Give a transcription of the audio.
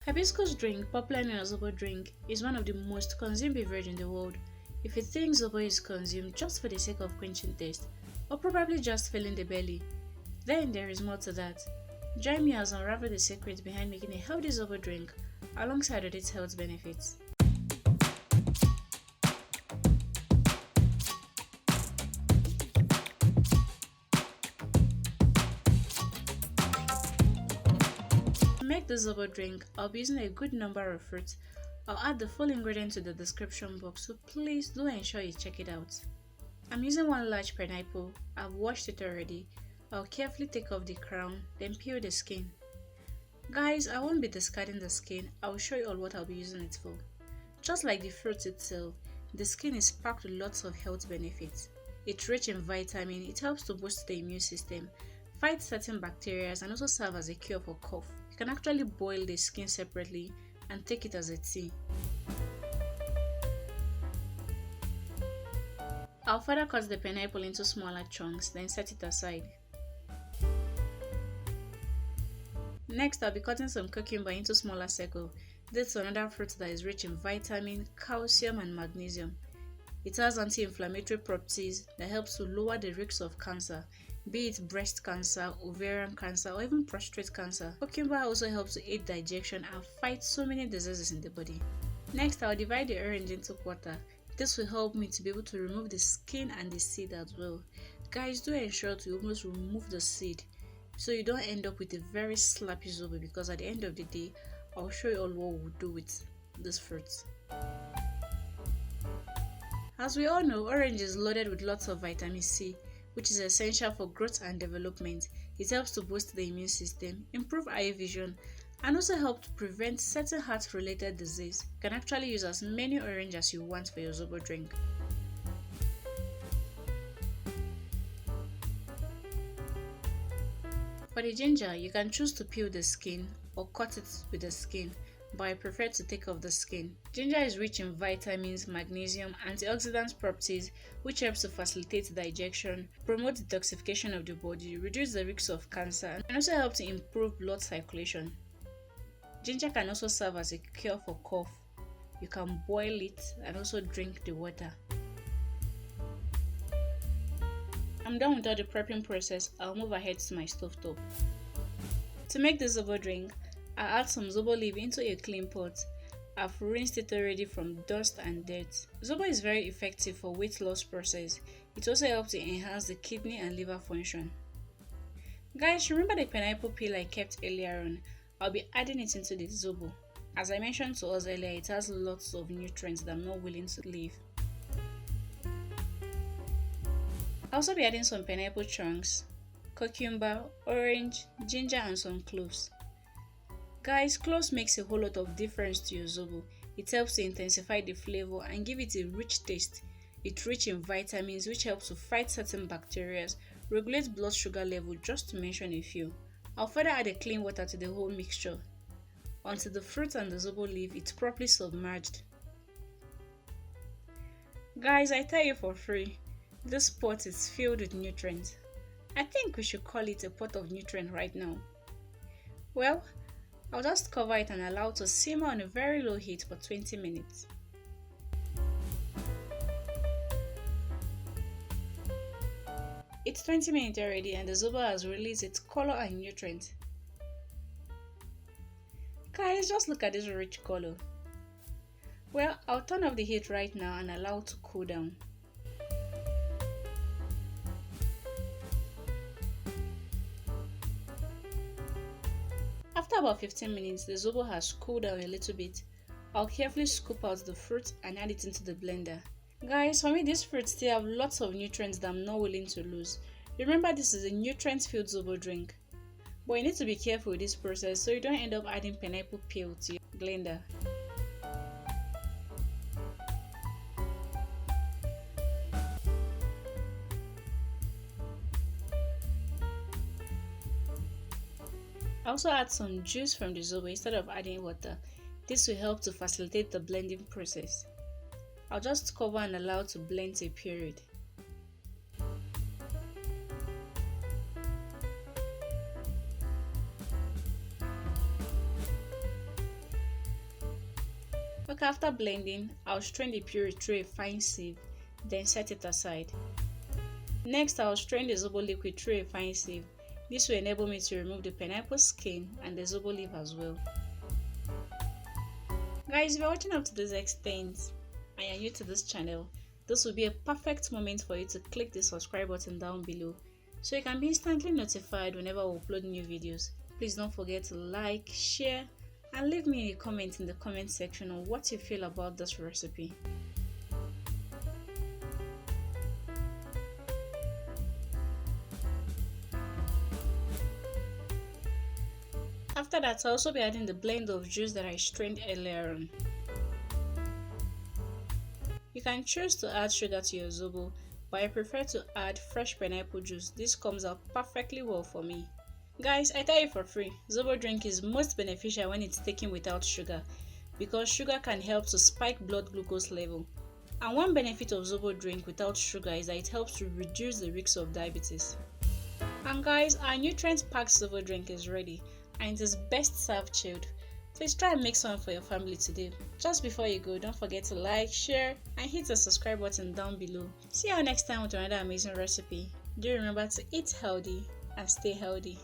Hibiscus drink, popularly known as Zobo drink, is one of the most consumed beverage in the world. If you think Zobo is consumed just for the sake of quenching thirst, or probably just filling the belly, then there is more to that. Join me as I unravel the secrets behind making a healthy Zobo drink alongside of its health benefits. To make the Zobo drink, I'll be using a good number of fruits. I'll add the full ingredients to the description box, so please do ensure you check it out. I'm using one large pineapple. I've washed it already. I'll carefully take off the crown, then peel the skin. Guys, I won't be discarding the skin. I'll show you all what I'll be using it for. Just like the fruit itself, the skin is packed with lots of health benefits. It's rich in vitamin, it helps to boost the immune system, fight certain bacteria, and also serve as a cure for cough. You can actually boil the skin separately and take it as a tea. I'll further cut the pineapple into smaller chunks, then set it aside. Next, I'll be cutting some cucumber into smaller circles. This is another fruit that is rich in vitamin, calcium, and magnesium. It has anti-inflammatory properties that helps to lower the risk of cancer, be it breast cancer, ovarian cancer, or even prostate cancer. Cucumber also helps to aid digestion and fight so many diseases in the body. Next, I'll divide the orange into quarter. This will help me to be able to remove the skin and the seed as well. Guys, do ensure to almost remove the seed so you don't end up with a very slappy zobo, because at the end of the day, I'll show you all what we'll do with this fruit. As we all know, orange is loaded with lots of vitamin C, which is essential for growth and development. It helps to boost the immune system, improve eye vision, and also help to prevent certain heart-related disease. You can actually use as many orange as you want for your Zobo drink. For the ginger, you can choose to peel the skin or cut it with the skin, but I prefer to take off the skin. Ginger is rich in vitamins, magnesium, antioxidant properties, which helps to facilitate digestion, promote detoxification of the body, reduce the risk of cancer, and also help to improve blood circulation. Ginger can also serve as a cure for cough. You can boil it and also drink the water. I'm done with all the prepping process. I'll move ahead to my stovetop. To make the Zobo drink, I'll add some Zobo leaf into a clean pot. I've rinsed it already from dust and dirt. Zobo is very effective for weight loss process. It also helps to enhance the kidney and liver function. Guys, remember the pineapple peel I kept earlier on? I'll be adding it into the Zobo. As I mentioned to us earlier, it has lots of nutrients that I'm not willing to leave. I'll also be adding some pineapple chunks, cucumber, orange, ginger, and some cloves. Guys, cloves makes a whole lot of difference to your Zobo. It helps to intensify the flavor and give it a rich taste. It's rich in vitamins which helps to fight certain bacteria, regulate blood sugar level, just to mention a few. I'll further add a clean water to the whole mixture until the fruit and the Zobo leaf is properly submerged. Guys, I tell you for free, this pot is filled with nutrients. I think we should call it a pot of nutrient right now. Well, I'll just cover it and allow it to simmer on a very low heat for 20 minutes. It's 20 minutes already and the Zobo has released its color and nutrients. Guys, just look at this rich color. Well, I'll turn off the heat right now and allow it to cool down. After about 15 minutes, the Zobo has cooled down a little bit. I'll carefully scoop out the fruit and add it into the blender. Guys, for me this fruit still have lots of nutrients that I'm not willing to lose. Remember, this is a nutrient-filled Zobo drink. But you need to be careful with this process so you don't end up adding pineapple peel to your blender. I also add some juice from the Zobo instead of adding water. This will help to facilitate the blending process. I'll just cover and allow to blend to a period. Okay, after blending, I'll strain the puree through a fine sieve, then set it aside. Next, I'll strain the Zobo liquid through a fine sieve. This will enable me to remove the pineapple skin and the Zobo leaf as well. Guys, if you're watching up to this extent and you're new to this channel, this will be a perfect moment for you to click the subscribe button down below so you can be instantly notified whenever we upload new videos. Please don't forget to like, share, and leave me a comment in the comment section on what you feel about this recipe. After that, I'll also be adding the blend of juice that I strained earlier on. You can choose to add sugar to your Zobo, but I prefer to add fresh pineapple juice. This comes out perfectly well for me. Guys, I tell you for free, Zobo drink is most beneficial when it's taken without sugar because sugar can help to spike blood glucose level. And one benefit of Zobo drink without sugar is that it helps to reduce the risk of diabetes. And guys, our nutrient-packed Zobo drink is ready and it is best served chilled. Please try and make some for your family today. Just before you go, don't forget to like, share, and hit the subscribe button down below. See you next time with another amazing recipe. Do remember to eat healthy and stay healthy.